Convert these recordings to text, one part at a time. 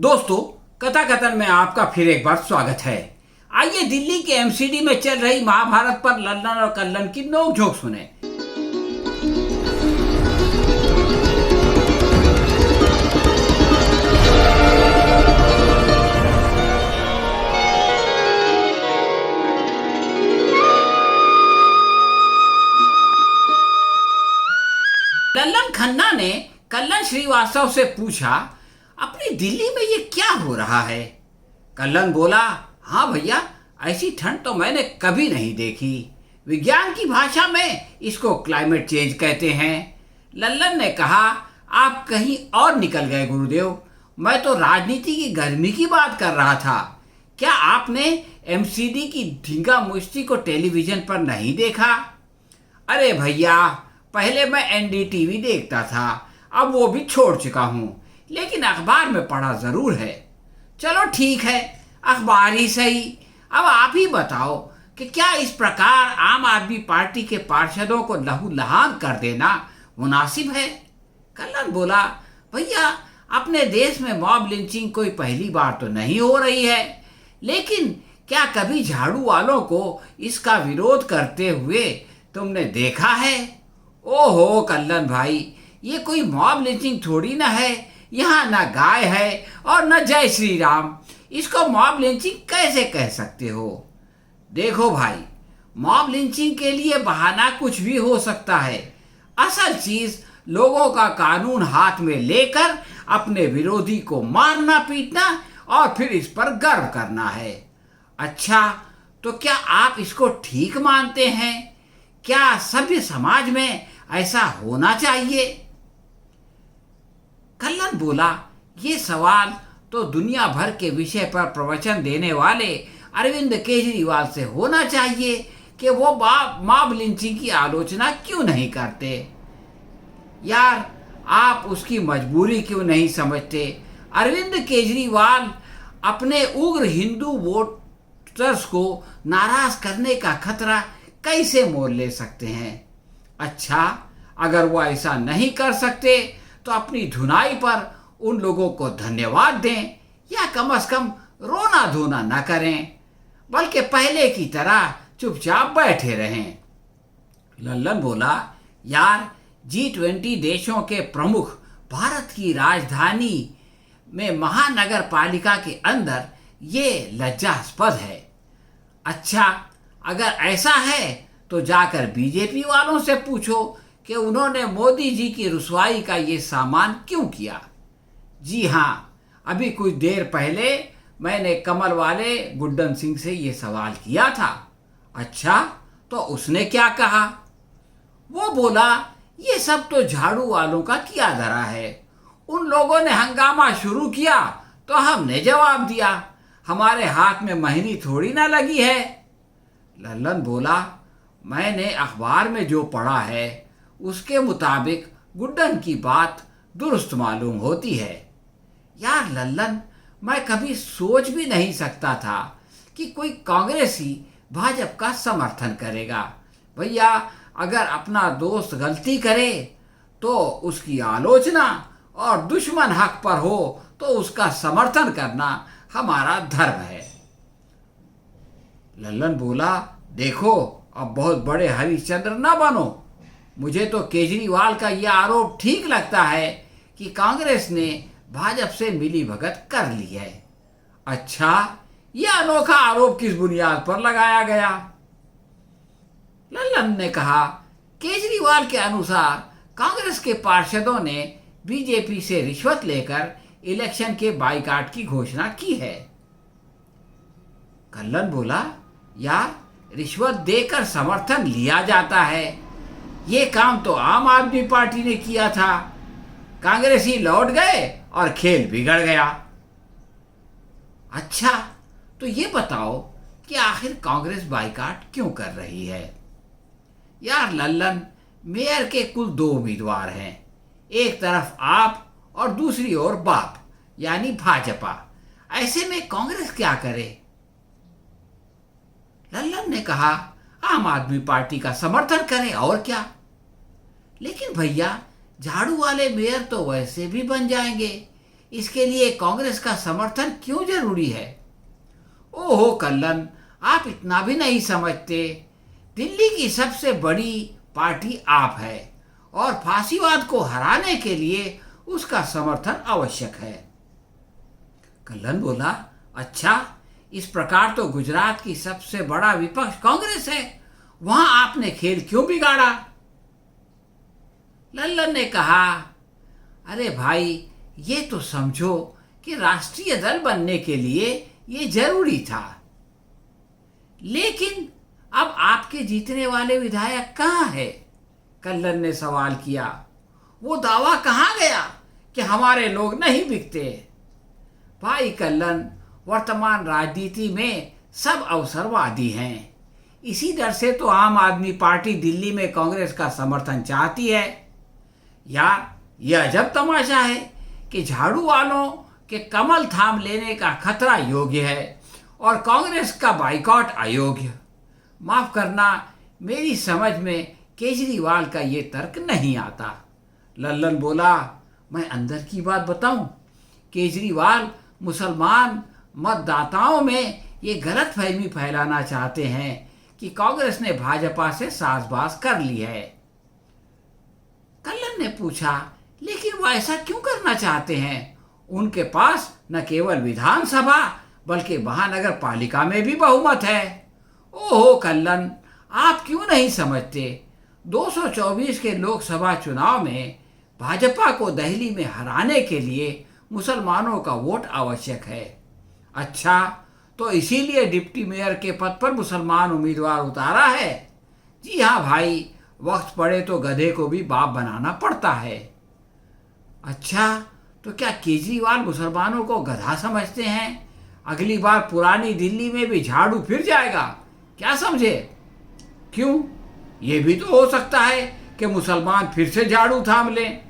दोस्तों, कथा कथन में आपका फिर एक बार स्वागत है। आइए दिल्ली के एमसीडी में चल रही महाभारत पर लल्लन और कल्लन की नोकझोंक सुने। लल्लन खन्ना ने कल्लन श्रीवास्तव से पूछा, अपनी दिल्ली में ये क्या हो रहा है? कल्लन बोला, हाँ भैया, ऐसी ठंड तो मैंने कभी नहीं देखी। विज्ञान की भाषा में इसको क्लाइमेट चेंज कहते हैं। लल्लन ने कहा, आप कहीं और निकल गए गुरुदेव, मैं तो राजनीति की गर्मी की बात कर रहा था। क्या आपने एमसीडी की ढींगा मुश्ती को टेलीविजन पर नहीं देखा? अरे भैया, पहले मैं एनडीटीवी देखता था, अब वो भी छोड़ चुका हूँ, लेकिन अखबार में पढ़ा जरूर है। चलो ठीक है, अखबार ही सही। अब आप ही बताओ कि क्या इस प्रकार आम आदमी पार्टी के पार्षदों को लहूलुहान कर देना मुनासिब है? कल्लन बोला, भैया, अपने देश में मॉब लिंचिंग कोई पहली बार तो नहीं हो रही है, लेकिन क्या कभी झाड़ू वालों को इसका विरोध करते हुए तुमने देखा है? ओहो कल्लन भाई, ये कोई मॉब लिंचिंग थोड़ी ना है। यहाँ न गाय है और न जय श्री राम, इसको मॉब लिंचिंग कैसे कह सकते हो? देखो भाई, मॉब लिंचिंग के लिए बहाना कुछ भी हो सकता है। असल चीज लोगों का कानून हाथ में लेकर अपने विरोधी को मारना पीटना और फिर इस पर गर्व करना है। अच्छा, तो क्या आप इसको ठीक मानते हैं? क्या सभ्य समाज में ऐसा होना चाहिए? कल्लन बोला, ये सवाल तो दुनिया भर के विषय पर प्रवचन देने वाले अरविंद केजरीवाल से होना चाहिए कि वो मॉब लिंचिंग की आलोचना क्यों नहीं करते। यार, आप उसकी मजबूरी क्यों नहीं समझते? अरविंद केजरीवाल अपने उग्र हिंदू वोटर्स को नाराज करने का खतरा कैसे मोल ले सकते हैं? अच्छा, अगर वो ऐसा नहीं कर सकते तो अपनी धुनाई पर उन लोगों को धन्यवाद दें, या कम से कम रोना धोना न करें, बल्कि पहले की तरह चुपचाप बैठे रहें। लल्लन बोला, यार, G20 देशों के प्रमुख भारत की राजधानी में महानगर पालिका के अंदर ये लज्जास्पद है। अच्छा, अगर ऐसा है तो जाकर बीजेपी वालों से पूछो कि उन्होंने मोदी जी की रुसवाई का ये सामान क्यों किया। जी हाँ, अभी कुछ देर पहले मैंने कमल वाले गुड्डन सिंह से ये सवाल किया था। अच्छा, तो उसने क्या कहा? वो बोला, ये सब तो झाड़ू वालों का किया धरा है। उन लोगों ने हंगामा शुरू किया तो हमने जवाब दिया। हमारे हाथ में मेहंदी थोड़ी ना लगी है। लल्लन बोला, मैंने अखबार में जो पढ़ा है उसके मुताबिक गुड्डन की बात दुरुस्त मालूम होती है। यार लल्लन, मैं कभी सोच भी नहीं सकता था कि कोई कांग्रेसी भाजपा का समर्थन करेगा। भैया, अगर अपना दोस्त गलती करे तो उसकी आलोचना, और दुश्मन हक पर हो तो उसका समर्थन करना हमारा धर्म है। लल्लन बोला, देखो, अब बहुत बड़े हरिश्चंद्र ना बनो। मुझे तो केजरीवाल का यह आरोप ठीक लगता है कि कांग्रेस ने भाजपा से मिली भगत कर ली है। अच्छा, यह अनोखा आरोप किस बुनियाद पर लगाया गया? लल्लन ने कहा, केजरीवाल के अनुसार कांग्रेस के पार्षदों ने बीजेपी से रिश्वत लेकर इलेक्शन के बाइकाट की घोषणा की है। कल्लन बोला, यार, रिश्वत देकर समर्थन लिया जाता है। ये काम तो आम आदमी पार्टी ने किया था। कांग्रेसी लौट गए और खेल बिगड़ गया। अच्छा, तो ये बताओ कि आखिर कांग्रेस बाइकाट क्यों कर रही है? यार लल्लन, मेयर के कुल 2 उम्मीदवार हैं। एक तरफ आप और दूसरी ओर बाप, यानी भाजपा। ऐसे में कांग्रेस क्या करे? लल्लन ने कहा, आम आदमी पार्टी का समर्थन करें और क्या। लेकिन भैया, झाड़ू वाले मेयर तो वैसे भी बन जाएंगे, इसके लिए कांग्रेस का समर्थन क्यों जरूरी है? ओहो कल्लन, आप इतना भी नहीं समझते। दिल्ली की सबसे बड़ी पार्टी आप है और फांसीवाद को हराने के लिए उसका समर्थन आवश्यक है। कल्लन बोला, अच्छा, इस प्रकार तो गुजरात की सबसे बड़ा विपक्ष कांग्रेस है, वहां आपने खेल क्यों बिगाड़ा? लल्लन ने कहा, अरे भाई, ये तो समझो कि राष्ट्रीय दल बनने के लिए ये जरूरी था। लेकिन अब आपके जीतने वाले विधायक कहाँ है? कल्लन ने सवाल किया। वो दावा कहाँ गया कि हमारे लोग नहीं बिकते? भाई कल्लन, वर्तमान राजनीति में सब अवसरवादी हैं। इसी डर से तो आम आदमी पार्टी दिल्ली में कांग्रेस का समर्थन चाहती है। यार, यह अजब तमाशा है कि झाड़ू वालों के कमल थाम लेने का खतरा योग्य है और कांग्रेस का बाइकॉट अयोग्य। माफ करना, मेरी समझ में केजरीवाल का ये तर्क नहीं आता। लल्लन बोला, मैं अंदर की बात बताऊं, केजरीवाल मुसलमान मतदाताओं में ये गलतफहमी फैलाना चाहते हैं कि कांग्रेस ने भाजपा से साजबाज कर ली है। कल्लन ने पूछा, लेकिन वो ऐसा क्यों करना चाहते हैं? उनके पास न केवल विधानसभा बल्कि महानगर पालिका में भी बहुमत है। ओहो कल्लन, आप क्यों नहीं समझते? 224 के लोकसभा चुनाव में भाजपा को दिल्ली में हराने के लिए मुसलमानों का वोट आवश्यक है। अच्छा, तो इसीलिए डिप्टी मेयर के पद पर मुसलमान उम्मीदवार उतारा है? जी हाँ भाई, वक्त पड़े तो गधे को भी बाप बनाना पड़ता है। अच्छा, तो क्या केजरीवाल मुसलमानों को गधा समझते हैं? अगली बार पुरानी दिल्ली में भी झाड़ू फिर जाएगा, क्या समझे? क्यों? ये भी तो हो सकता है कि मुसलमान फिर से झाड़ू थाम लें।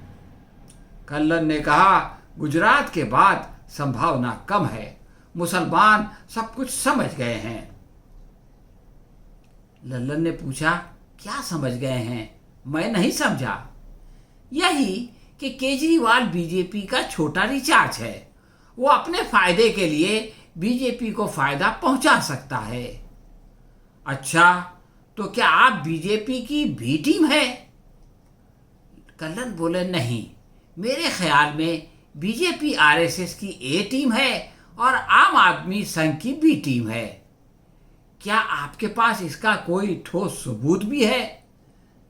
कल्लन ने कहा, गुजरात के बाद संभावना कम है। मुसलमान सब कुछ समझ गए हैं। लल्लन ने पूछा, क्या समझ गए हैं? मैं नहीं समझा। यही कि केजरीवाल बीजेपी का छोटा रिचार्ज है। वो अपने फायदे के लिए बीजेपी को फायदा पहुंचा सकता है। अच्छा, तो क्या आप बीजेपी की बी टीम है? कल्लन बोले, नहीं, मेरे ख्याल में बीजेपी आरएसएस की ए टीम है और आम आदमी संघ की बी टीम है। क्या आपके पास इसका कोई ठोस सबूत भी है?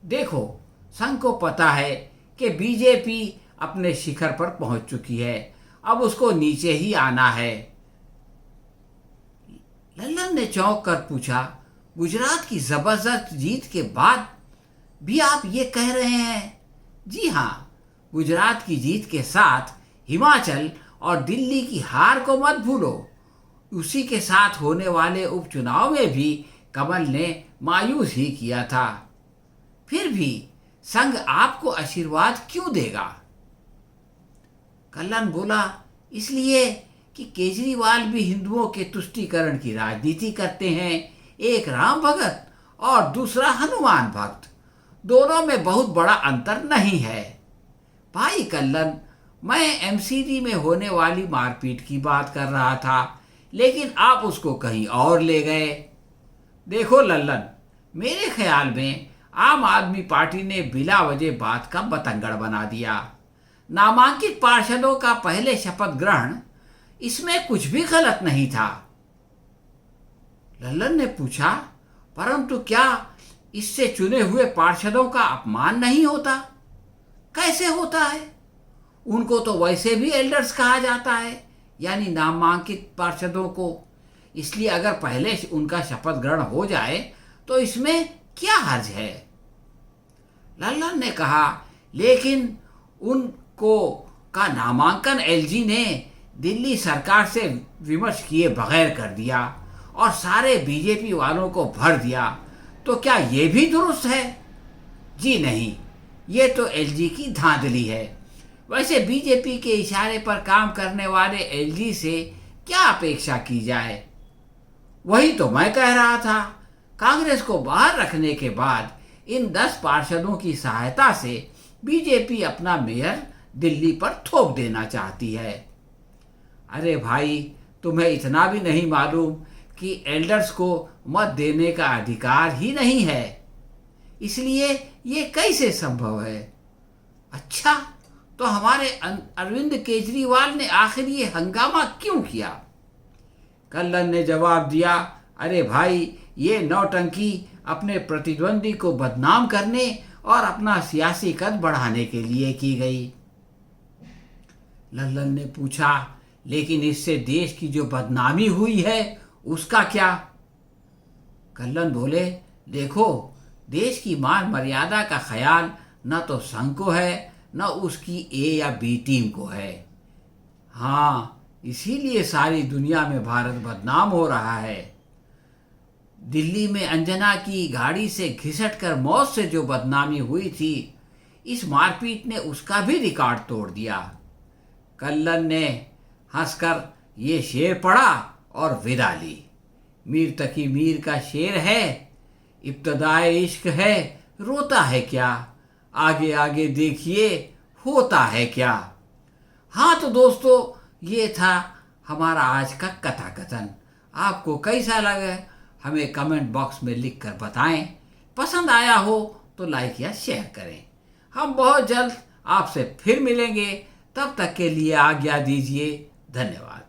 देखो, संघ को पता है कि बीजेपी अपने शिखर पर पहुंच चुकी है, अब उसको नीचे ही आना है। लल्लन ने चौंक कर पूछा, गुजरात की जबरदस्त जीत के बाद भी आप ये कह रहे हैं? जी हाँ, गुजरात की जीत के साथ हिमाचल और दिल्ली की हार को मत भूलो। उसी के साथ होने वाले उपचुनाव में भी कमल ने मायूस ही किया था। फिर भी संघ आपको आशीर्वाद क्यों देगा? कल्लन बोला, इसलिए कि केजरीवाल भी हिंदुओं के तुष्टीकरण की राजनीति करते हैं। एक राम भगत और दूसरा हनुमान भक्त, दोनों में बहुत बड़ा अंतर नहीं है। भाई कल्लन, मैं एमसीडी में होने वाली मारपीट की बात कर रहा था, लेकिन आप उसको कहीं और ले गए। देखो लल्लन, मेरे ख्याल में आम आदमी पार्टी ने बिला वजह बात का बतंगड़ बना दिया। नामांकित पार्षदों का पहले शपथ ग्रहण, इसमें कुछ भी गलत नहीं था। लल्लन ने पूछा, परंतु क्या इससे चुने हुए पार्षदों का अपमान नहीं होता? कैसे होता है? उनको तो वैसे भी एल्डर्स कहा जाता है, यानी नामांकित पार्षदों को। इसलिए अगर पहले उनका शपथ ग्रहण हो जाए तो इसमें क्या हर्ज है? लल्लन ने कहा, लेकिन उनको का नामांकन एलजी ने दिल्ली सरकार से विमर्श किए बगैर कर दिया और सारे बीजेपी वालों को भर दिया, तो क्या ये भी दुरुस्त है? जी नहीं, ये तो एलजी की धांधली है। वैसे बीजेपी के इशारे पर काम करने वाले एलजी से क्या अपेक्षा की जाए? वही तो मैं कह रहा था। कांग्रेस को बाहर रखने के बाद इन 10 पार्षदों की सहायता से बीजेपी अपना मेयर दिल्ली पर थोप देना चाहती है। अरे भाई, तुम्हें इतना भी नहीं मालूम कि एल्डर्स को मत देने का अधिकार ही नहीं है, इसलिए ये कैसे संभव है? अच्छा, तो हमारे अरविंद केजरीवाल ने आखिर ये हंगामा क्यों किया? कल्लन ने जवाब दिया, अरे भाई, ये नौटंकी अपने प्रतिद्वंदी को बदनाम करने और अपना सियासी कद बढ़ाने के लिए की गई। लल्लन ने पूछा, लेकिन इससे देश की जो बदनामी हुई है उसका क्या? कल्लन बोले, देखो, देश की मान मर्यादा का ख्याल न तो संघ को है न उसकी ए या बी टीम को है। हाँ, इसीलिए सारी दुनिया में भारत बदनाम हो रहा है। दिल्ली में अंजना की गाड़ी से घिसट कर मौत से जो बदनामी हुई थी, इस मारपीट ने उसका भी रिकॉर्ड तोड़ दिया। कल्लन ने हंसकर ये शेर पढ़ा और विदा ली। मीर तकी मीर का शेर है, इब्तदाए इश्क है, रोता है क्या, आगे आगे देखिए होता है क्या। हाँ तो दोस्तों, ये था हमारा आज का कथा कथन। आपको कैसा लगा हमें कमेंट बॉक्स में लिख कर बताएं। पसंद आया हो तो लाइक या शेयर करें। हम बहुत जल्द आपसे फिर मिलेंगे, तब तक के लिए आज्ञा दीजिए। धन्यवाद।